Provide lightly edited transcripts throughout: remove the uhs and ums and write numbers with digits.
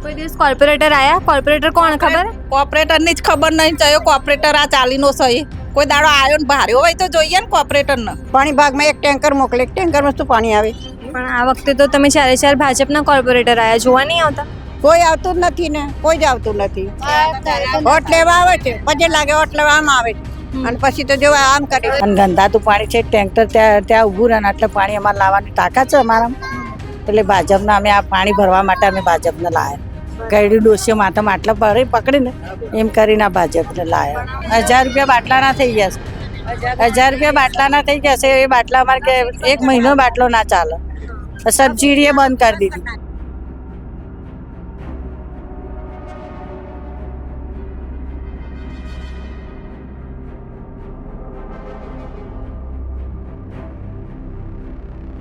કોઈ દિવસ કોર્પોરેટર આયા? કોર્પોરેટર કોણ ખબર? કોર્પોરેટર ની જ ખબર નહીં ચયો કોર્પોરેટર આ ચાલીનો સહી કોઈ દાડો આવ્યો ને ભાર્યો હોય તો જોઈએ ને કોર્પોરેટર ને પાણી ભાગમાં એક ટેન્કર મોકલે, એક ટેન્કરમાં શું પાણી આવે? પણ આ વખતે તો તમે ચારે ભાજપના કોર્પોરેટર આયા, જોવા નહીં આવતા? કોઈ આવતું જ નથી ને, કોઈ જ આવતું નથી. વોટ લેવા આવે છે, પછી લાગે વોટ લેવા આમ આવે છે અને પછી તો જો આમ કરે છે. અને ગંધાતું પાણી છે, ટેન્કર ત્યાં ઊભું રહે ને એટલે પાણી અમારે લાવવાની તાકાત છે અમારામાં. એટલે ભાજપના અમે આ પાણી ભરવા માટે અમે ભાજપને લાવ્યા. ગયડી ડોસીઓ માથામાં આટલા ભરી પકડીને એમ કરીને આ ભાજપને લાવ્યા. 1000 રૂપિયા બાટલાના થઈ ગયા છે. 1000 રૂપિયા બાટલાના થઈ ગયા છે. એ બાટલા અમારે કે 1 મહિનો બાટલો ના ચાલે. સબસિડી બંધ કરી દીધી.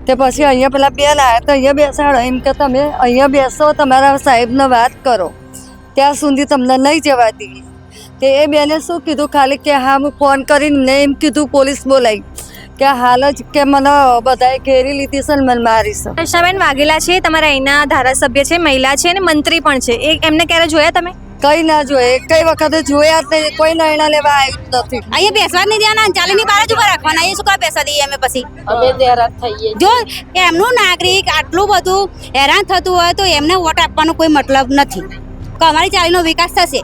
તે પછી અહીંયા પેલા બે લાયા તો અહીંયા બેસાડો, એમ કે તમે અહીંયા બેસો, તમારા સાહેબને વાત કરો, ત્યાં સુધી તમને નહીં જવા દઈએ. તે એ બેને શું કીધું ખાલી કે હા હું ફોન કરીને મેં એમ કીધું પોલીસ બોલાવી કે હાલ જ કે મને બધાએ ઘેરી લીધી છે ને મને મારી છે. દર્શનાબેન વાઘેલા છે, તમારા અહીંના ધારાસભ્ય છે, મહિલા છે અને મંત્રી પણ છે. એમને ક્યારે જોયા તમે? કઈ ના જોઈએ, કઈ વખતે જોયા જ નહીં, કોઈ નિર્ણય લેવા આવ્યું નથી. અહીંયા બેસવા જ નહીં દેવાના, ચાલીની બહાર જ ઉભા રાખવાના. અહીંયા શું કામ બેસવા દઈએ અમે? પછી જો એમનું નાગરિક આટલું બધું હેરાન થતું હોય તો એમને વોટ આપવાનો કોઈ મતલબ નથી. કે અમારી ચાલીનો વિકાસ થશે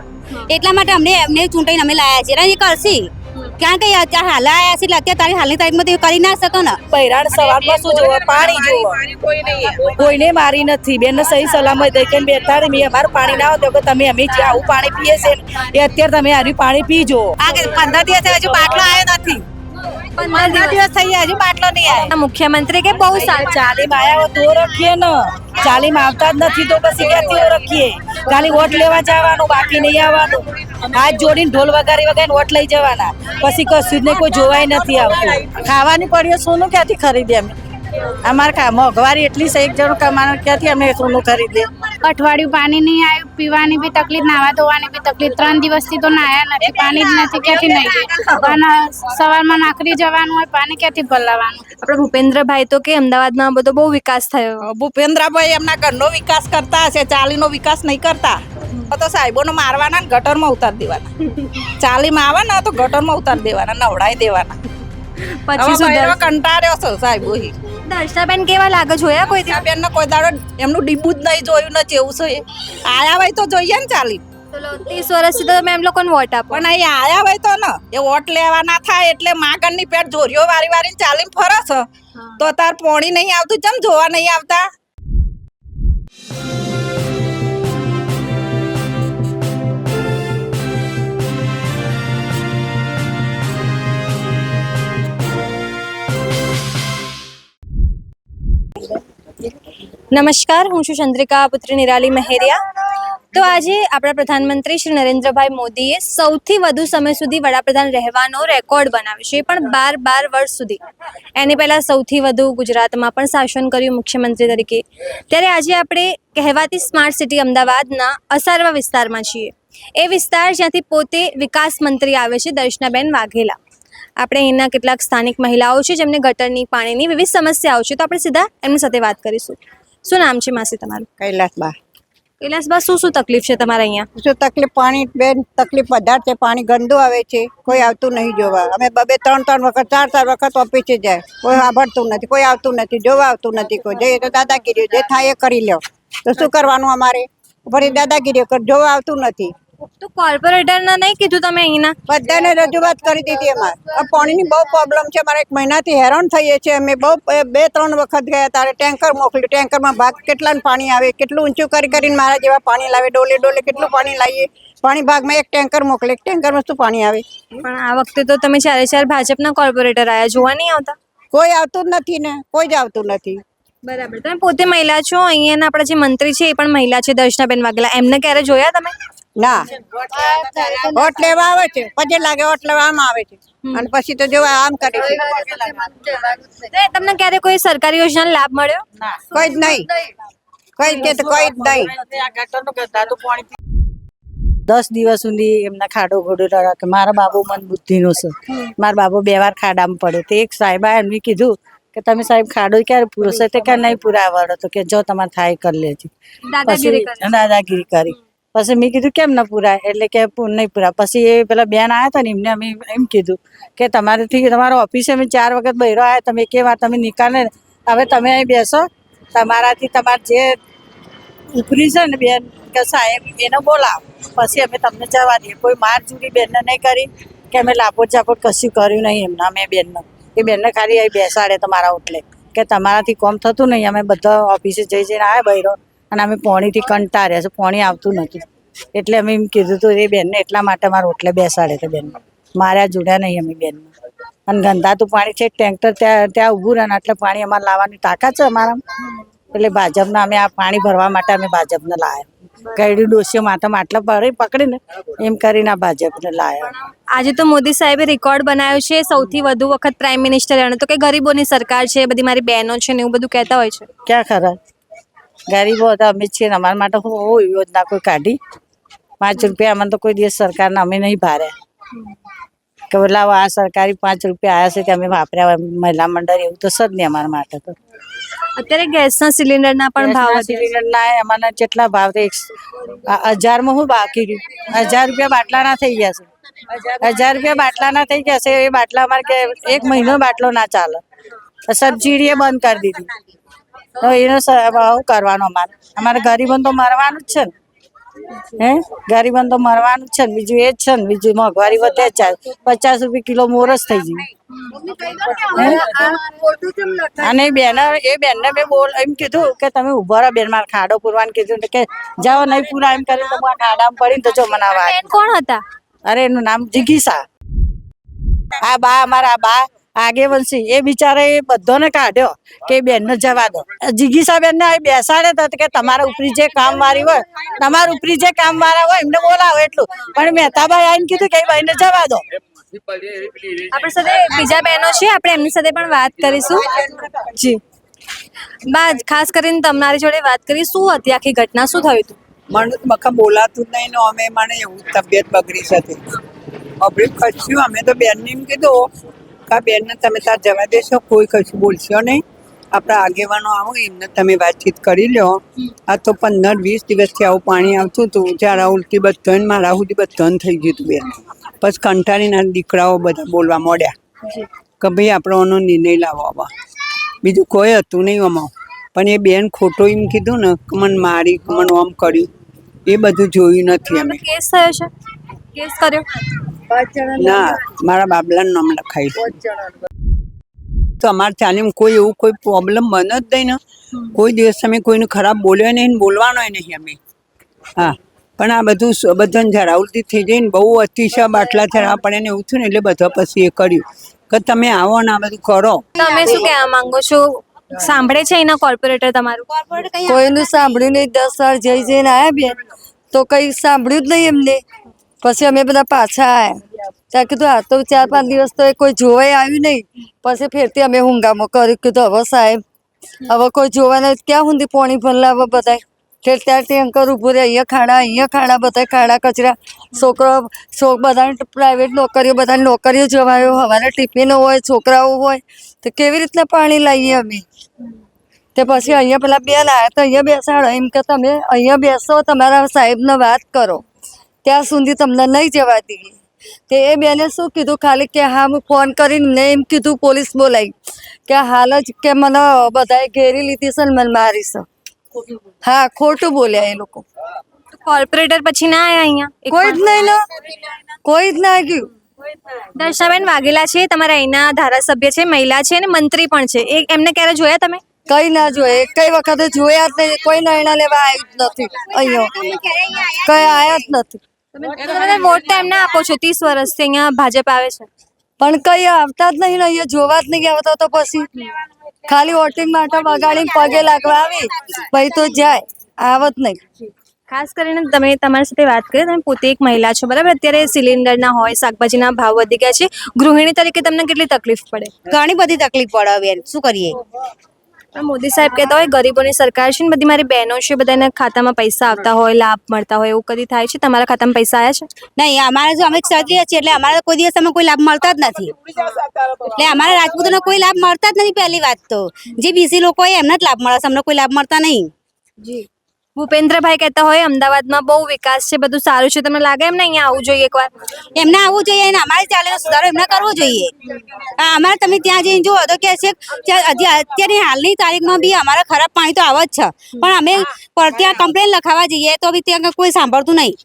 એટલા માટે અમને એમને ચૂંટાઈને અમે લાયા છીએ. એ કરશી ક્યાં કઈ અત્યારે હાલ આવ્યા છે એટલે અત્યારે તારી હાલની તારીખમાં તો કરી ના શકો ને. બૈરાણ સવારમાં શું જોવે? પાણી જોવે. કોઈને મારી નથી બેન, સહી સલામત દઈ કે બેઠા મેં અમારું પાણી ના આવતું કે તમે અમે જે આવું પાણી પીએ છે એ અત્યારે તમે હાર્યું પાણી પીજો. આ 15 દિવસ હજુ બાટલો આવ્યો નથી. 15 દિવસ થઈ ગયા હજુ બાટલો નહીં આવ્યો. મુખ્યમંત્રી કે બહુ સારા ચાલીમાં આવ્યા તો રખીએ ને, ચાલીમાં આવતા જ નથી તો પછી ક્યાંથી રખીએ? ખાલી વોટ લેવા જવાનું, બાકી નહીં આવવાનું. હાથ જોડીને ઢોલ વગાડી વગાડીને વોટ લઈ જવાના, પછી કશું જ ને કોઈ જોવાય નથી આવતું. ખાવાની પડીઓ સોનું ક્યાંથી ખરીદે અમે? અમારે મોંઘવારી એટલી છે, એક જણો કમાવાનું ક્યાંથી અમે સોનું ખરીદે? અઠવાડિયું પાણી નહીં આવ્યું, પીવાની બી તકલીફ, નાવા ધોવાની બી તકલીફ. 3 દિવસથી તો નાયા નથી, પાણી જ નથી, ક્યાંથી નહીં? અને સવારમાં નાખરી જવાનું હોય, પાણી ક્યાંથી ભરાવાનું? આપણે ભૂપેન્દ્રભાઈ તો કે અમદાવાદમાં બધો બહુ વિકાસ થયો. ભૂપેન્દ્રભાઈ એમના ઘરનો વિકાસ કરતા હશે, ચાલીનો વિકાસ નહીં કરતા. તો સાહેબોને મારવાના ને ગટરમાં ઉતારી દેવાના. ચાલીમાં આવે ને તો ગટરમાં ઉતારી દેવાના, નવડાવી દેવાના. પછી શું કંટાળ્યો છો સાહેબો? દર્શનાબેન કેવા લાગે? જોયા કોઈ દિવસ? બેન કોઈ દાડો એમનું ડીબું જ નહીં જોયું ને જેવું છે. આયા હોય તો જોઈએ ને ચાલી. 30 વર્ષથી તો તમે એમ લોકોને વોટ આપો, પણ અહીં આયા હોય તો ને એ વોટ લેવાના થાય એટલે માગણની પેટ જોરીઓ વારી વારીને ચાલીને ફરે છે તો તાર પોણી નહીં આવતું, ચમ જોવા નહીં આવતા? નમસ્કાર, હું છું ચંદ્રિકા પુત્રી નિરાલી મહેરિયા. તો આજે આપણા પ્રધાનમંત્રી શ્રી નરેન્દ્રભાઈ મોદીએ સૌથી વધુ સમય સુધી વડાપ્રધાન રહેવાનો રેકોર્ડ બનાવ્યો છે, પણ 12 વર્ષ સુધી. એની પહેલાં સૌથી વધુ ગુજરાતમાં પણ શાસન કર્યું મુખ્યમંત્રી તરીકે. ત્યારે આજે આપણે કહેવાતી સ્માર્ટ સિટી અમદાવાદના અસારવા વિસ્તારમાં છીએ. એ વિસ્તાર જ્યાંથી પોતે વિકાસ મંત્રી આવે છે, દર્શનાબેન વાઘેલા. આપણે અહીંના કેટલાક સ્થાનિક મહિલાઓ છે જેમને ગટરની, પાણીની વિવિધ સમસ્યાઓ છે, તો આપણે સીધા એમની સાથે વાત કરીશું. શું નામ છે માસી તમારું? કૈલાસબા. કૈલાસબા, શું તકલીફ છે તમારે અહીંયા? શું તકલીફ? પાણી બેન તકલીફ વધારે છે. પાણી ગંદુ આવે છે, કોઈ આવતું નહીં જોવા. અમે 2-3 વખત 4 વખત ઓફિસે જાય, કોઈ સાંભળતું નથી, કોઈ આવતું નથી, જોવા આવતું નથી. કોઈ જઈએ તો દાદાગીરી, જે થાય એ કરી લો. તો શું કરવાનું અમારે? ફરી દાદાગીરી કર, જોવા આવતું નથી. તો કોર્પોરેટરને નહીં કીધું તમે અહીંના? બધાને રજૂઆત કરી દીધી. અમારે પાણીની બહુ પ્રોબ્લેમ છે. અમારે 1 મહિનાથી હેરાન થઈએ છીએ. અમે બહુ 2-3 વખત ગયા, તારે ટેન્કર મોકલ્યું. ટેન્કરમાં ભાગ કેટલાનું પાણી આવે, કેટલું ઊંચું કરીને મારા જેવા પાણી લાવે, ડોલે કેટલું પાણી લાવીએ. પાણી ભાગમાં એક ટેન્કર મોકલે, એક ટેન્કરમાં શું પાણી આવે? પણ આ વખતે તો તમે ચારે ભાજપના કોર્પોરેટર આયા, જોવા નહીં આવતા? કોઈ આવતું જ નથી ને, કોઈ જ આવતું નથી. બરાબર. તમે પોતે મહિલા છો, અહીંયાના આપણા જે મંત્રી છે એ પણ મહિલા છે, દર્શનાબેન વાઘેલા. એમને ક્યારે જોયા તમે? ના, વોટ લેવા આવે છે, પછી લાગે વોટ લેવા આમ આવે છે અને પછી તો જોવા આમ કરે છે. તમને ક્યારે કોઈ સરકારી યોજનાનો લાભ મળ્યો? કોઈ જ નહીં, કોઈ કે તો કોઈ જ નહીં. 10 દિવસ સુધી એમના ખાડો ઘોડો રાખે. મારા બાબુ મન બુદ્ધિનો છે. મારા બાબુ 2 વાર ખાડામાં પડ્યો. તે એક સાહેબા એમને કીધું કે તમે સાહેબ ખાડો ક્યારે પૂરો છે તે કે નહીં પૂરા આવડો તો કે જો તમારે થાય કરી લેજો. દાદાગીરી કરે. દાદાગીરી કરી. પછી મેં કીધું કેમ ન પૂરાય એટલે કે નહીં પૂરા. પછી એ પેલા બેન આવ્યા હતા ને એમને અમે એમ કીધું કે તમારેથી તમારા ઓફિસે અમે 4 વખત બહેરો આવ્યા તમે કે વાર તમે નિકાલે હવે તમે અહીં બેસો તમારાથી તમારે જે ઉપરી છે ને બેન કે સાહેબ એને બોલાવો પછી અમે તમને જવા દઈએ. કોઈ માર જુડી બેનને નહીં કરી કે અમે લાપોટ ચાપોટ કશું કર્યું નહીં એમના અમે બેનને એ બેનને ખાલી અહીં બેસાડે તમારા ઓટલે કે તમારાથી કોમ થતું નહીં. અમે બધા ઓફિસે જઈને આવ્યા બહેરો અને અમે પોણીથી કંટાળ્યા છે પોણી આવતું નથી એટલે અમે એમ કીધું હતું એ બેનને એટલા માટે અમારા ઓટલે બેસાડે તે બેન માર્યા જોડ્યા નહીં અમે બેનને. અને ગંધાતું પાણી છે ટેન્કર ત્યાં ઊભું રહે ને એટલે પાણી અમારે લાવવાની તાકાત છે અમારામાં. એટલે ભાજપના અમે આ પાણી ભરવા માટે અમે ભાજપને લાવ્યા. ગયડી ડોસીઓ માથામાં આટલા પકડીને એમ કરીને આ ભાજપને લાવ્યા. આજે તો મોદી સાહેબે રેકોર્ડ બનાવ્યો છે સૌથી વધુ વખત પ્રાઇમ મિનિસ્ટર એનો તો કે ગરીબોની સરકાર છે બધી મારી બહેનો છે ને એવું બધું કહેતા હોય છે. ક્યાં ખરા ગરીબો હતા અમે છીએ ને અમારા માટે હું યોજના કોઈ કાઢી 5 રૂપિયા અમને તો કોઈ દિવસ સરકારને અમે નહીં ભાર્યા કે બોલા આ સરકારી 5 રૂપિયા આવ્યા છે તે અમે વાપર્યા મહિલા મંડળ એવું તો છે જ નહીં અમારા માટે. તો અત્યારે ગેસના સિલિન્ડરના પણ ભાવ વધી ગયા. સિલિન્ડરના અમારા કેટલા ભાવ તો 1000માં હું બાકી રહ્યું 1000 રૂપિયા બાટલાના થઈ ગયા છે. 1000 રૂપિયા બાટલાના થઈ ગયા છે. એ બાટલા અમારે કે 1 મહિનો બાટલો ના ચાલે. સબસિડી બંધ કરી દીધી તો એનો શું કરવાનો અમારે ગરીબોને તો મરવાનું જ છે ને. ગરીબોને તો મરવાનું જ છે ને બીજું એ જ છે ને. બીજું મોંઘવારી વધે જ 50 રૂપિયા કિલો મોરસ થઈ ગયું. અને એ બેનને મેં એમ કીધું કે તમે ઉભા રહો બેન મારે ખાડો પૂરવાનું કીધું કે જાઓ નહીં પૂરા એમ કરીને તો હું આ ખાડામાં પડીને તો જો મનાવા. બેન કોણ હતા? અરે એનું નામ જીગીસા. આ બા અમારા બા આગેવંશી એ બિચારા એ બધાને કાઢ્યો કે બેનને જવા દો. જીગીસા બેનને બેસાડે તો કે તમારા ઉપરી જે કામ વાળી હોય તમારા ઉપરી જે કામ વાળા હોય એમને બોલાવો એટલું. પણ મહેતાભાઈ આવીને કીધું કે ભાઈને જવા દો. આપણી સાથે બીજા બહેનો છે આપણે એમની સાથે પણ વાત કરીશું. જી બા ખાસ કરીને તમારી જોડે વાત કરી શું હતી આખી ઘટના શું થયું હતું મને તો બકા બોલાતું જ નહીં ને અમે મને એવું તબિયત બગડી શકે અભી કશું અમે તો બેનને એમ કીધું કે આ બેનને તમે તાર જવા દેશો કોઈ કશું બોલશો નહીં આપણા આગેવાનો આવો એમને તમે વાતચીત કરી લો આ તો 15-20 દિવસથી આવું પાણી આવતું હતું જ્યારે ઉલટી બધાને મારા સુધી બધાને થઈ ગયું હતું બેન પછી કંટાળીના દીકરાઓ બધા બોલવા માંડ્યા કે ભાઈ આપણો નિર્ણય લાવો આવા બીજું કોઈ હતું નહીં આમાં પણ એ બેન ખોટો એમ કીધું ને કે મને મારી કે મને આમ કર્યું એ બધું જોયું નથી અમે કેસ થયો છે કેસ કર્યો ના મારા બાબલાનું નામ લખાયું તો અમારે ચાલીમ કોઈ એવું કોઈ પ્રોબ્લેમ બને જ નહીં ને કોઈ દિવસ અમે કોઈને ખરાબ બોલ્યો નહીં બોલવાનો નહીં અમે હા પણ આ બધું બધાને ઝરાવતી થઈ જઈને બહુ અતિશય બાટલા ચડાવવા પડે ને એવું થયું ને એટલે બધા પછી એ કર્યું કે તમે આવો ને આ બધું કરો તમે શું કહેવા માંગો છો સાંભળે છે એના કોર્પોરેટર તમારું કોઈનું સાંભળ્યું નહીં 10 વાર જઈને આવ્યા બેન તો કઈ સાંભળ્યું જ નહીં એમને પછી અમે બધા પાછા આવ્યા ત્યાં કીધું આ તો 4-5 દિવસ તો કોઈ જોવાય આવ્યું નહીં પછી ફેરથી અમે હુંગામો કર્યું કીધું હવે સાહેબ હવે કોઈ જોવાના ક્યાં સુધી પોણી ભરલા હવે બધા ઠેર ત્યાં ટેન્કર ઊભું રહે અહીંયા ખાડા બધા ખાડા કચરા છોકરો બધાને પ્રાઇવેટ નોકરીઓ બધાને નોકરીઓ જવાયો હવારે ટિફિનો હોય છોકરાઓ હોય તો કેવી રીતના પાણી લાવીએ અમે તે પછી અહીંયા પેલા બેન આવ્યા તો અહીંયા બેસાડો એમ કે તમે અહીંયા બેસો તમારા સાહેબને વાત કરો ત્યાં સુધી તમને નહીં જવા દઈએ તે એ બેને શું કીધું ખાલી કે હા હું ફોન કરીને એમ કીધું પોલીસ બોલાવી કે હાલ જ કે મને બધાએ ઘેરી લીધી છે ને મને મારી છે હા ખોટું બોલ્યા એ લોકો કોર્પોરેટર પછી ના આવ્યા અહીંયા કોઈ જ નહીં ને કોઈ જ ના ગયું દર્શનાબેન વાઘેલા છે તમારા અહીંના ધારાસભ્ય છે મહિલા છે અને મંત્રી પણ છે એ એમને ક્યારે જોયા તમે કઈ ના જોઈએ કઈ વખતે જોયા જ નહીં કોઈ નિર્ણય લેવા આવ્યું જ નથી અહીંયા કઈ આયા જ નથી તમે વોટ ટાઈમ ના આપો છો 30 વર્ષથી અહીંયા ભાજપ આવે છે પણ કઈ આવતા જ નહીં ને અહીંયા જોવા જ નહીં આવતા તો પછી ખાલી વોટિંગ માટે વગાડીને પગે લાગવા આવી ભાઈ તો જાય આવત નહીં ખાસ કરીને તમે તમારી સાથે વાત કરી તમે પોતે એક મહિલા છો બરાબર અત્યારે સિલિન્ડરના હોય શાકભાજીના ભાવ વધી ગયા છે ગૃહિણી તરીકે તમને કેટલી તકલીફ પડે ઘણી બધી તકલીફ પડે બેન શું કરીએ પણ મોદી સાહેબ કહેતા હોય ગરીબોની સરકાર છે ને બધી મારી બહેનો છે બધાને ખાતામાં પૈસા આવતા હોય લાભ મળતા હોય એવું કદી થાય છે તમારા ખાતામાં પૈસા આવ્યા છે નહીં અમારે જો અમે ક્ષત્રિય છીએ એટલે અમારે કોઈ દિવસ અમે કોઈ લાભ મળતા જ નથી એટલે અમારા રાજપૂતોને કોઈ લાભ મળતા જ નથી પહેલી વાત તો જે બીસી લોકો હોય એમને જ લાભ મળે છે અમને કોઈ લાભ મળતા નહીં ભૂપેન્દ્રભાઈ કહેતા હોય અમદાવાદમાં બહુ વિકાસ છે બધું સારું છે તમને લાગે એમને અહીંયા આવવું જોઈએ એકવાર એમને આવવું જોઈએ અને અમારી ચાલીનો સુધારો એમને કરવો જોઈએ અમારે તમે ત્યાં જઈને જુઓ તો કે છે અત્યારની હાલની તારીખમાં બી અમારા ખરાબ પાણી તો આવે જ છે પણ અમે ત્યાં કમ્પ્લેન લખાવા જઈએ તો બી ત્યાં કોઈ સાંભળતું નહીં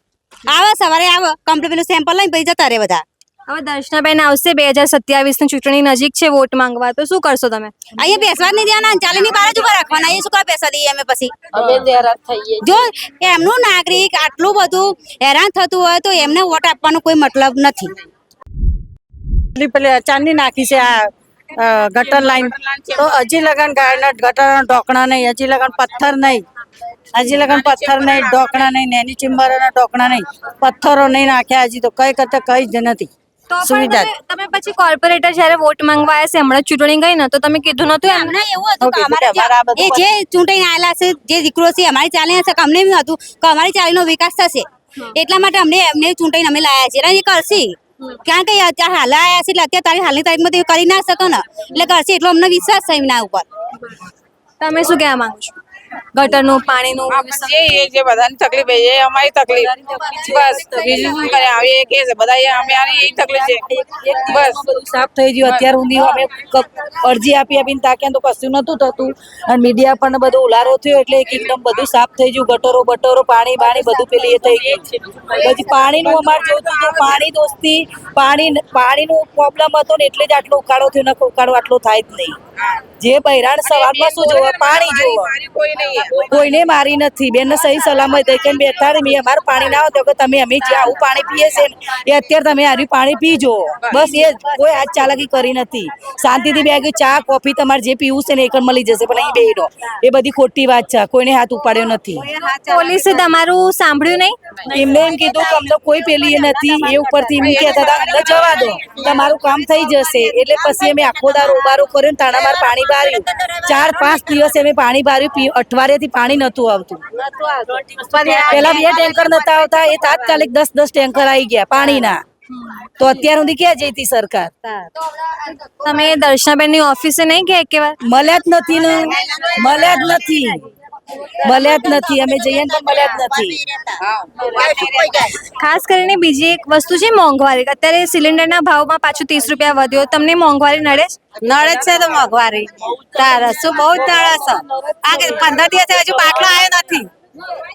આવે સવારે આવે કમ્પ્લેન પેલું સેમ્પલ લઈને પછી જતા રહે બધા હવે દર્શનાબેન આવશે 2027 ની ચૂંટણી નજીક છે વોટ માંગવા તો શું કરશો તમે અહીંયા બેસવા જ નહીં દેવાના ચાલીની બહાર જ ઉભા રાખવાના અહીંયા શું કરવા બેસવા દઈએ અમે પછી જો એમનું નાગરિક આટલું બધું હેરાન થતું હોય તો એમને વોટ આપવાનો કોઈ મતલબ નથી પેલી ચાંદની નાખી છે આ ગટર લાઈન તો હજી લગન ગટરના ઢોકણા નહીં હજી લગન પથ્થર નહીં હજી લગન પથ્થર નહીં ઢોકણા નહીં નેની ચિંબરના ઢોકણા નહીં પથ્થરો નહીં નાખ્યા હજી તો કઈ કરતા કઈ જ નથી તો પણ સુવિધા તમે પછી કોર્પોરેટર જ્યારે વોટ માંગવા આવ્યા છે હમણાં ચૂંટણી ગઈ ને તો તમે કીધું નતું એમ એમને એવું હતું કે ઓકે, અમારે અમારે આ બધું એ જે ચૂંટાઈને આવેલા છે જે દીકરો છે અમારી ચાલી હશે અમને એમ હતું કે અમારી ચાલીનો વિકાસ થશે એટલા માટે અમને એમને ચૂંટાઈને અમે લાયા છે અને એ કરશે કારણ કે અત્યારે હાલ આવ્યા છે એટલે અત્યારે હાલની તારીખમાં તો એ કરી ના શકો ને એટલે કરશે એટલો અમને વિશ્વાસ છે એમના ઉપર તમે શું કહેવા માંગો છો ગટરનું પાણીનું જે બધાની તકલીફ એ અમારી તકલીફ બસ બીજું શું કરે આવે એ કે છે બધા અમારી એ તકલીફ છે બસ બધું સાફ થઈ ગયું અત્યાર સુધી અમે અરજી આપીને તાક્યા તો કશું નતું થતું અને મીડિયા પણ બધો ઉલારો થયો એટલે એકદમ બધું સાફ થઈ ગયું ગટરો બટરો પાણી બાણી બધું પેલી એ થઈ ગયું પછી પાણીનું અમારે જોતું હતું પાણી દોસ્તી પાણીનું પ્રોબ્લેમ હતો ને એટલે જ આટલો ઉકાળો થયો ને ઉકાળો આટલો થાય જ નહીં જે બૈરાણ સવારમાં શું જોવા પાણી જોવા કોઈને મારી નથી બેન સહી સલામત થઈ કે બેઠા મેં અમારું પાણી ના આવતું કે તમે અમે જે આવું પાણી પીએ છે એ અત્યારે તમે આર્યું પાણી પીજો બસ એ કોઈ હાથ ચાલાકી કરી નથી શાંતિથી બે ચા કોફી તમારે જે પીવું છે ને એક મળી જશે પણ અહીં બેહી રહો એ બધી ખોટી વાત છે કોઈને હાથ ઉપાડ્યો નથી પોલીસે તમારું સાંભળ્યું નહીં એમને એમ કીધું કે અમને કોઈ પેલી એ નથી એ ઉપરથી એમ કહેતા હતા અમને જવા દો તમારું કામ થઈ જશે એટલે પછી અમે આખો દારો ઉબારો કર્યો ને તાણા માર પાણી બાર્યું 4-5 દિવસ અમે પાણી બાર્યું અઠવાડિયાથી પાણી નતું આવતું પેલા 2 ટેન્કર નતા આવતા એ તાત્કાલિક 10 ટેન્કર આવી ગયા પાણીના તો અત્યાર સુધી ક્યાં જઈતી સરકાર તમે દર્શનાબેનની ઓફિસે નહીં ગયા એક વાર મળ્યા જ નથી ને મળ્યા જ નથી અમે જઈએ ને પણ મળ્યા જ નથી ખાસ કરીને બીજી એક વસ્તુ છે મોંઘવારી અત્યારે સિલિન્ડરના ભાવમાં પાછું 30 રૂપિયા વધ્યો તમને મોંઘવારી નડે છે નડે જ છે તો મોંઘવારી તારે શું બહુ જ નડે છે આ 15 દિવસે હજુ બાટલો આવ્યો નથી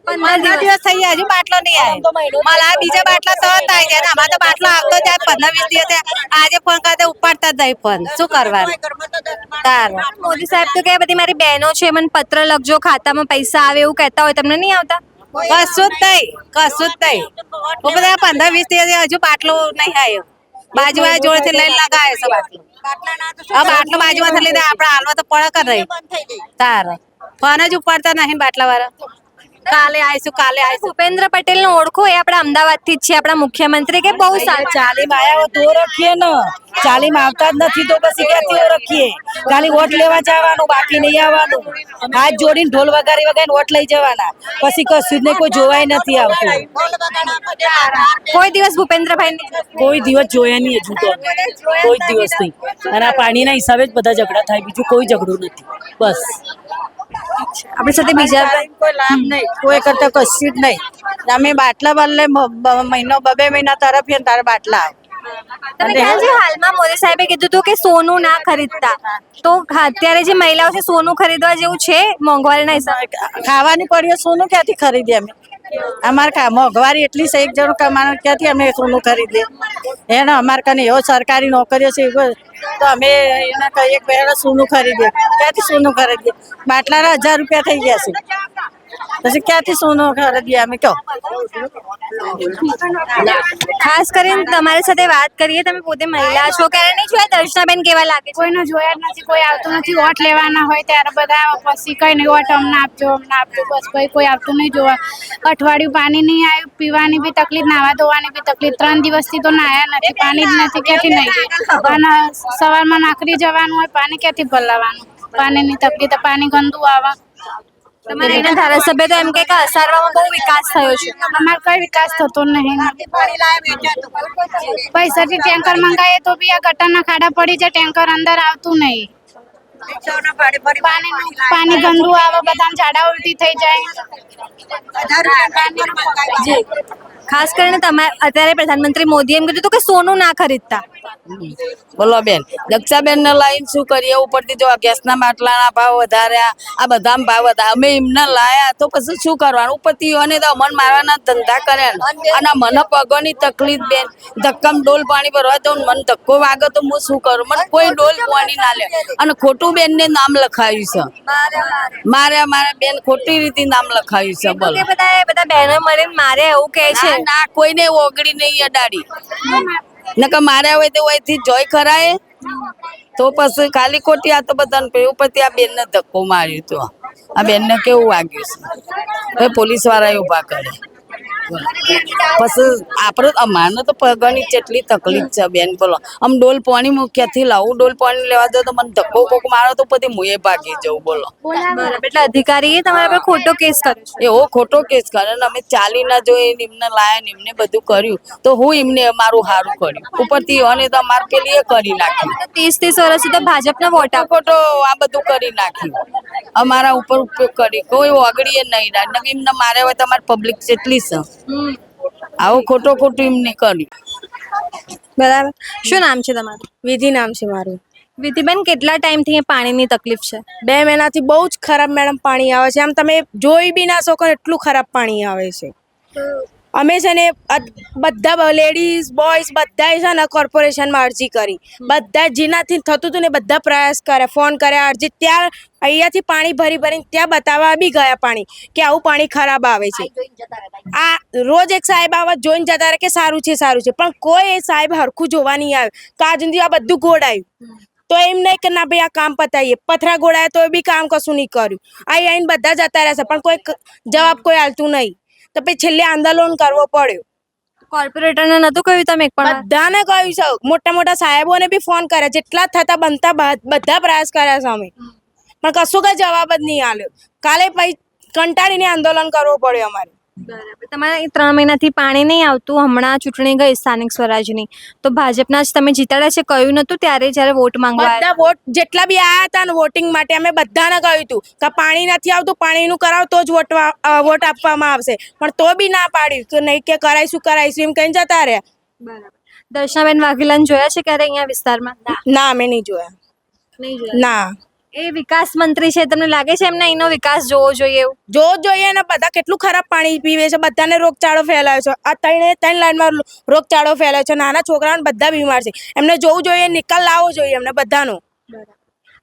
15 દિવસ થઈ ગયા હજુ બાટલો નહીં આવ્યો મારા બીજા બાટલા તરત આવી જાય ને અમારે તો બાટલો આવતો જાય 15-20 દિવસે આજે ફોન કરતા ઉપાડતા જ નહીં ફોન શું કરવાનું તારે મોદી સાહેબ તો કહે બધી મારી બહેનો છે મને પત્ર લખજો ખાતામાં પૈસા આવે એવું કહેતા હોય તમને નહીં આવતા કશું જ નહીં હું બધા 15-20 દિવસે હજુ બાટલો નહીં આવ્યો બાજુવાળા જોડેથી લઈને લગાવે છે બાટલો હવે બાટલો બાજુમાંથી લીધે આપણે હાલવા તો પડે કર રહી તારે ફોન જ ઉપાડતા નહીં બાટલા વાળા કાલે આવીશું ભૂપેન્દ્ર પટેલ ને ઓળખો એ આપણા અમદાવાદ થી જ છે આપણા મુખ્યમંત્રી કે બહુ સારા ચાલીમાં આવ્યા તો ઓળખીએ ને ચાલીમાં આવતા જ નથી તો પછી ક્યાંથી ઓળખીએ ખાલી વોટ લેવા જવાનું બાકી નહીં આવવાનું હાથ જોડીને ઢોલ વગાડીને વોટ લઈ જવાના પછી કશું જ નહીં કોઈ જોવાય નથી આવતું કોઈ દિવસ ભૂપેન્દ્રભાઈ કોઈ દિવસ જોયા નહીં હજુ તો કોઈ જ દિવસ નહીં અને આ પાણીના હિસાબે જ બધા ઝઘડા થાય બીજું કોઈ ઝઘડું નથી બસ આપણી સાથે બીજા કોઈ લાભ નહીં કોઈ કરતા કશું જ નહીં અમે બાટલા બદલે મહિનો 2 મહિના તરફીએ ને તારે બાટલા તમે ખ્યાલ છે હાલમાં મોદી સાહેબે કીધું હતું કે સોનું ના ખરીદતા તો અત્યારે જે મહિલાઓ છે સોનું ખરીદવા જેવું છે મોંઘવારીના હિસાબે ખાવાની પડીઓ સોનું ક્યાંથી ખરીદીએ અમે અમારે મોંઘવારી એટલી છે એક જણું કમાવાનું ક્યાંથી અમે સોનું ખરીદીએ એને અમારે કને એવો સરકારી નોકરીઓ છે તો અમે એના કહીએ કે સોનું ખરીદીએ ક્યાંથી સોનું ખરીદીએ બાટલાના 1000 રૂપિયા થઈ ગયા છે પછી ક્યાંથી સોનું ખરીદીએ અમે કહો ખાસ કરીને તમારી સાથે વાત કરીએ તમે પોતે મહિલા છો ક્યારે નહીં જોયા દર્શનાબેન કેવા લાગે છે કોઈનો જોયા જ નથી કોઈ આવતું નથી વોટ લેવાના હોય ત્યારે બધા પછી કઈ નહીં વોટ અમને આપજો બસ કોઈ આવતું નહીં જોવા અઠવાડિયું પાણી નહીં આવ્યું પીવાની બી તકલીફ નાવા ધોવાની બી તકલીફ 3 દિવસથી તો નાયા નથી પાણી જ નથી ક્યાંથી નહીં અને સવારમાં નાકરી જવાનું હોય પાણી ક્યાંથી ભલાવાનું પાણીની તકલીફ પાણી ગંદુ આવે તમારા અહીંના ધારાસભ્ય તો એમ કે અસારવામાં બહુ વિકાસ થયો છે. અમારે કઈ વિકાસ થતો નહીં પૈસાથી ટેન્કર મંગાવીએ તો બી આ ગટરના ખાડા પડી જાય ટેન્કર અંદર આવતું નહીં પાણી ગંદુ આવે બધાને ઝાડા ઉલટી થઈ જાય જી ખાસ કરીને તમારે અત્યારે પ્રધાનમંત્રી મોદી એમ કીધું હતું કે સોનું ના ખરીદતા. બોલો બેન, દક્ષાબેન ને લાઈન શું કરીએ? ઉપરથી જો ગેસના બાટલાના ભાવ વધાર્યા, આ બધામાં ભાવ વધારે, અમે એમને લાયા તો પછી શું કરવાનું? ઉપરથી એને તો અમન મારવાના ધંધા કર્યા અને મને પગોની તકલીફ બેન, ધક્કામ ડોલ પાણી ભરવા દઉં મને ધક્કો વાગે તો હું શું કરું? મને કોઈ ડોલ પાણી ના લે અને ખોટું બેન ને નામ લખાયું છે. મારા બેન ખોટી રીતે નામ લખાયું છે. બોલો બધા બહેનો મળીને મારે એવું કહે છે. ના કોઈને ઓગળી નહીં અડાડી નકર માર્યા હોય તો અહીંથી જોઈ ખરાય તો પછી ખાલી ખોટી આ તો બધાને પેલું પછી આ બેન ને ધક્કો માર્યો તો આ બેન ને કેવું વાગ્યું છે પોલીસ વાળા ઉભા કરે પછી આપણે અમારને તો પગની કેટલી તકલીફ છે બેન. બોલો આમ ડોલ પાણી ક્યાંથી લાવું? ડોલ પાણી લેવા દો તો મને ધક્કો કોક મારો તો પછી મુએ ભાગી જવું. બોલો બરાબર એટલે અધિકારીએ તમારા પર ખોટો કેસ કર્યો છે. એવો ખોટો કેસ કરે ને અમે ચાલી ના જોઈએ એમને લાયા ને એમને બધું કર્યું તો હું એમને મારું સારું કર્યું ઉપરથી અને તો અમારે પેલી એ કરી નાખ્યું 30 વર્ષથી તો ભાજપના વોટ આપો. ખોટો આ બધું કરી નાખ્યું અમારા ઉપર ઉપયોગ કરી કોઈ ઓગળીએ નહીં રાખ એમને મારે હોય તમારી પબ્લિક જેટલી છે આવું ખોટું એમને કર્યું. બરાબર શું નામ છે તમારું? વિધિ નામ છે મારું. વિધિબેન કેટલા ટાઈમથી અહીંયા પાણીની તકલીફ છે? 2 મહિનાથી બહુ જ ખરાબ મેડમ પાણી આવે છે. આમ તમે જોઈ બી ના શકો એટલું ખરાબ પાણી આવે છે. અમે છે ને બધા લેડીઝ બોયઝ બધા છે ને કોર્પોરેશનમાં અરજી કરી, બધા જેનાથી થતું હતું ને બધા પ્રયાસ કર્યા, ફોન કર્યા, અરજી ત્યાં અહીંયાથી પાણી ભરીને ત્યાં બતાવવા બી ગયા પાણી કે આવું પાણી ખરાબ આવે છે. આ રોજ એક સાહેબ આવા જોઈને જતા રહે કે સારું છે પણ કોઈ સાહેબ હરખું જોવા નહીં આવે. કાજુંદી આ બધું ગોળાયું તો એમ નહીં કે ના ભાઈ આ કામ પતાવીએ, પથરા ગોળાયા તો બી કામ કશું નહીં કર્યું. આવીને બધા જતા રહેશે પણ કોઈ જવાબ કોઈ આલતું નહીં તો પછી છેલ્લે આંદોલન કરવો પડ્યો. કોર્પોરેટરને નતું કહ્યું તમે એક પણ? બધાને કહ્યું છે, મોટા સાહેબોને બી ફોન કર્યા, જેટલા થતા બનતા બધા પ્રયાસ કર્યા છે અમે પણ કશું કઈ જવાબ જ નહીં આલ્યો. કાલે પછી કંટાળીને આંદોલન કરવું પડ્યું અમારે. બરાબર તમારે 3 મહિનાથી પાણી નહીં આવતું, હમણાં ચૂંટણી ગઈ સ્થાનિક સ્વરાજની તો ભાજપના જ તમે જીતાડ્યા છે, કહ્યું નતું ત્યારે જ્યારે વોટ માંગવા બધા વોટ જેટલા બી આયા હતા ને વોટિંગ માટે અમે બધાને કહ્યું હતું કે પાણી નથી આવતું, પાણીનું કરાવ તો જ વોટ આપવામાં આવશે પણ તો બી ના પાડ્યું કે નહીં કે કરાઈશું એમ કહીને જતા રહ્યા. બરાબર દર્શનાબેન વાઘેલાને જોયા છે ક્યારે અહીંયા વિસ્તારમાં? ના અમે નહીં જોયા. નહીં જોયા. ના એ વિકાસ મંત્રી છે, તમને લાગે છે એમને અહીંનો વિકાસ જોવો જોઈએ એવું? જોવું જોઈએ ને. બધા કેટલું ખરાબ પાણી પીવે છે, બધાને રોગચાળો ફેલાયો છે. આ 3 લાઈનમાં રોગચાળો ફેલાયો છે, નાના છોકરાઓને બધા બીમાર છે. એમને જોવું જોઈએ, નિકાલ લાવવો જોઈએ એમને બધાનો.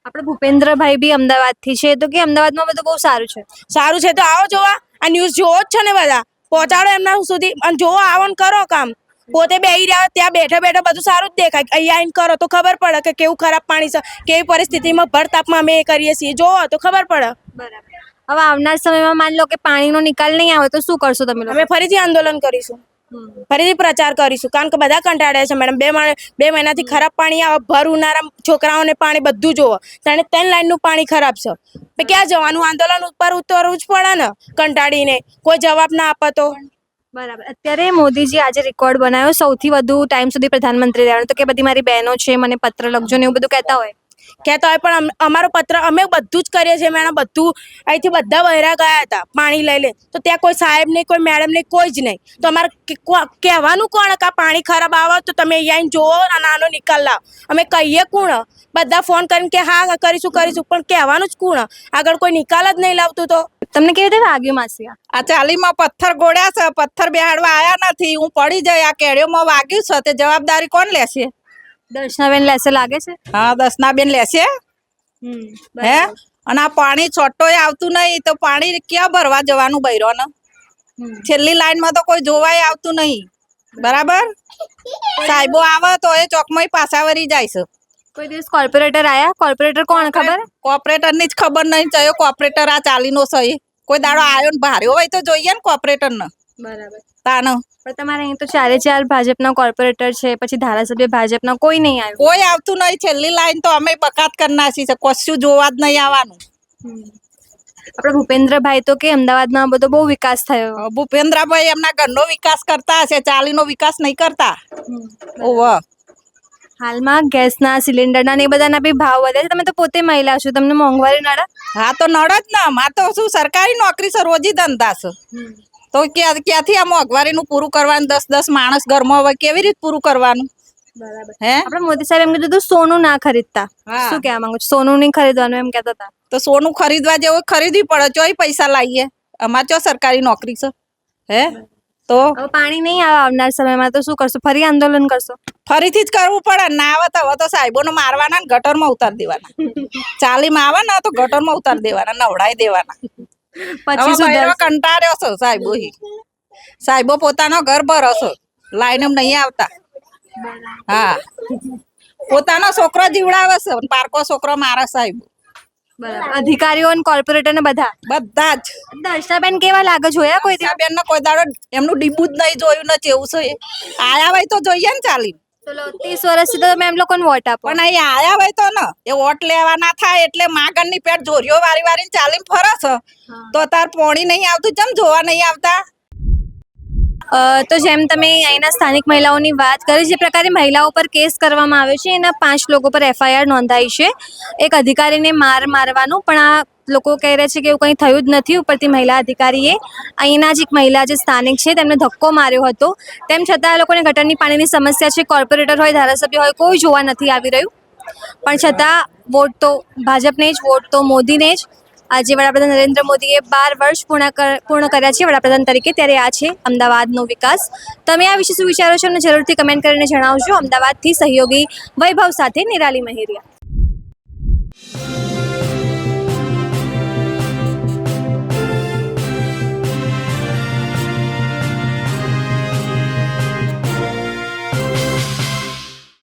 આપણે ભૂપેન્દ્રભાઈ બી અમદાવાદથી છે તો કે અમદાવાદમાં બધું બહુ સારું છે. સારું છે તો આવો જોવા, આ ન્યૂઝ જોવો જ છે ને બધા, પહોંચાડો એમના સુધી અને જોવો, આવો ને કરો કામ. પોતે બેહી રહ્યા ત્યાં બેઠા બધું સારું જ દેખાય, અહીંયા આવીને કરો તો ખબર પડે કે કેવું ખરાબ પાણી છે, કેવી પરિસ્થિતિમાં ભર તાપમાં અમે એ કરીએ છીએ, જોવો તો ખબર પડે. બરાબર હવે આવનાર સમયમાં માન લો કે પાણીનો નિકાલ નહીં આવે તો શું કરશો તમે લોકો? અમે ફરીથી આંદોલન કરીશું, ફરીથી પ્રચાર કરીશું કારણ કે બધા કંટાળ્યા છે મેડમ. 2 મહિનાથી ખરાબ પાણી આવે, ભર ઉનાળા છોકરાઓને પાણી બધું જોવો, 3 લાઈનનું પાણી ખરાબ છે. ક્યાં જવાનું? આંદોલન ઉપર ઉતરવું જ પડે ને કંટાળીને, કોઈ જવાબ ના આપે તો. બરાબર અત્યારે મોદીજી આજે રેકોર્ડ બનાવ્યો સૌથી વધુ ટાઈમ સુધી પ્રધાનમંત્રી રહેવાનો, તો કે બધી મારી બહેનો છે મને પત્ર લખજો ને એવું બધું કહેતા હોય પણ અમારો પત્ર અમે બધું જ કરીએ છીએ મેડમ. બધું અહીંથી બધા વહેરા ગયા હતા પાણી લઈ લે તો ત્યાં કોઈ સાહેબ નહીં, કોઈ મેડમ નહીં, કોઈ જ નહીં. તો અમારે કહેવાનું કોણ કે આ પાણી ખરાબ આવે તો તમે અહીંયા જોવો અને આનો નિકાલ લાવો. અમે કહીએ કોણ? બધા ફોન કરીને કે હા કરીશું પણ કહેવાનું જ કોણ? આગળ કોઈ નિકાલ જ નહીં લાવતું. તો તમને કેવી રીતે વાગ્યું માસી? આ ચાલીમાં પથ્થર ગોળ્યા છે, પથ્થર બેહાડવા આયા નથી, હું પડી જાય, આ કેળીઓમાં વાગ્યું છે તે જવાબદારી કોણ લેશે? દર્શનાબેન લેશે લાગે છે. હા દર્શનાબેન લેશે. હે અને આ પાણી છોટોય આવતું નહીં તો પાણી ક્યાં ભરવા જવાનું બૈરોને? છેલ્લી લાઈનમાં તો કોઈ જોવાય આવતું નહીં. બરાબર સાહેબો આવે તો એ ચોકમાં પાછા વળી જાય છે. કોઈ દિવસ કોર્પોરેટર આયા? કોર્પોરેટર કોણ ખબર? કોર્પોરેટર ની જ ખબર નહીં. ચયો કોર્પોરેટર આ ચાલીનો છે, કોઈ દાડો આવ્યો ને ભાર્યો હોય તો જોઈએ ને કોર્પોરેટર ને. બરાબર. તાનો પણ તમારે અહીં તો 4 ભાજપના કોર્પોરેટર છે, પછી ધારાસભ્ય ભાજપના, કોઈ નહીં આવ્યું. કોઈ આવતું નહીં. છેલ્લી લાઈન તો અમે બકાત કરી નાખી છે. કશું જોવા જ નહીં આવવાનું. આપણે ભૂપેન્દ્રભાઈ તો કે અમદાવાદમાં બધો બહુ વિકાસ થયો. ભૂપેન્દ્રભાઈ એમના ઘરનો વિકાસ કરતા હશે, ચાલીનો વિકાસ નહીં કરતા. ઓવ હાલમાં ગેસના સિલિન્ડરના ને એ બધાના બી ભાવ વધે છે. તમે તો પોતે મહિલા છો, તમને મોંઘવારી નડે? હા તો નડ જ ને. માં તો શું સરકારી નોકરી છે, રોજી ધંધા છે. તો ક્યાંથી આ મોંઘવારીનું પૂરું કરવાનું? 10 માણસ ઘરમાં હોય, કેવી રીતે પૂરું કરવાનું? હે આપણે મોદી સાહેબ એમ કીધું હતું સોનું ના ખરીદતા. હા. શું કહેવા માંગુ છો? સોનું નહીં ખરીદવાનું એમ કહેતા હતા. તો સોનું ખરીદવા જેવું ખરીદવી પડે. ચોય પૈસા લાવીએ? અમાર ચો સરકારી નોકરી છે? હે તો હવે પાણી નહીં આવે આવનાર સમયમાં તો શું કરશો? ફરી આંદોલન કરશો? ફરીથી જ કરવું પડે. ના આવે તો હવે તો સાહેબોને મારવાના ને ગટરમાં ઉતારી દેવાના. ચાલીમાં આવે ને તો ગટરમાં ઉતારી દેવાના, નવડાવી દેવાના. પછી શું હવે કરશો? કંટાળ્યો છે સાહેબો. સાહેબો પોતાનો ઘર ભરો છે, લાઈન એમ નહીં આવતા. હા, પોતાનો છોકરો જીવડાવે છે, પારકો છોકરો મારે સાહેબ. બરાબર. અધિકારીઓ અને કોર્પોરેટર ને બધા બધા જ. દર્શનાબેન કેવા લાગે? જોયા કોઈ દિવસ? બેન ને કોઈ દાડો એમનું ડીબું જ નહીં જોયું ને કેવું છે એ. આયા હોય તો જોઈએ ને ચાલી. ચલો 30 વર્ષથી તો તમે એમ લોકોને વોટ આપો. પણ અહીં આયા હોય તો ને એ વોટ લેવાના થાય એટલે માગણની પેટ જોરીઓ વારી વારીને ચાલીને ફરે છે. તો તાર પોણી નહીં આવતું, ચમ જોવા નહીં આવતા? તો જેમ તમે અહીંના સ્થાનિક મહિલાઓની વાત કરી, જે પ્રકારે મહિલાઓ પર કેસ કરવામાં આવ્યો છે, એના 5 લોકો પર FIR નોંધાઈ છે. એક અધિકારીને મારવાનું, પણ આ લોકો કહી રહ્યા છે કે એવું કંઈ થયું જ નથી. ઉપરથી મહિલા અધિકારીએ અહીંના જ એક મહિલા જે સ્થાનિક છે તેમને ધક્કો માર્યો હતો. તેમ છતાં આ લોકોને ગટરની પાણીની સમસ્યા છે. કોર્પોરેટર હોય, ધારાસભ્ય હોય, કોઈ જોવા નથી આવી રહ્યું. પણ છતાં વોટ તો ભાજપને જ, વોટ તો મોદીને જ. આજે વડાપ્રધાન નરેન્દ્ર મોદીએ 12 વર્ષ પૂર્ણ કર્યા છે વડાપ્રધાન તરીકે, ત્યારે આ છે અમદાવાદનો વિકાસ. તમે આ વિશે શું વિચારો છો? અને જરૂરથી કમેન્ટ કરીને જણાવજો. અમદાવાદથી સહયોગી વૈભવ સાથે નિરાલી મહેરિયા.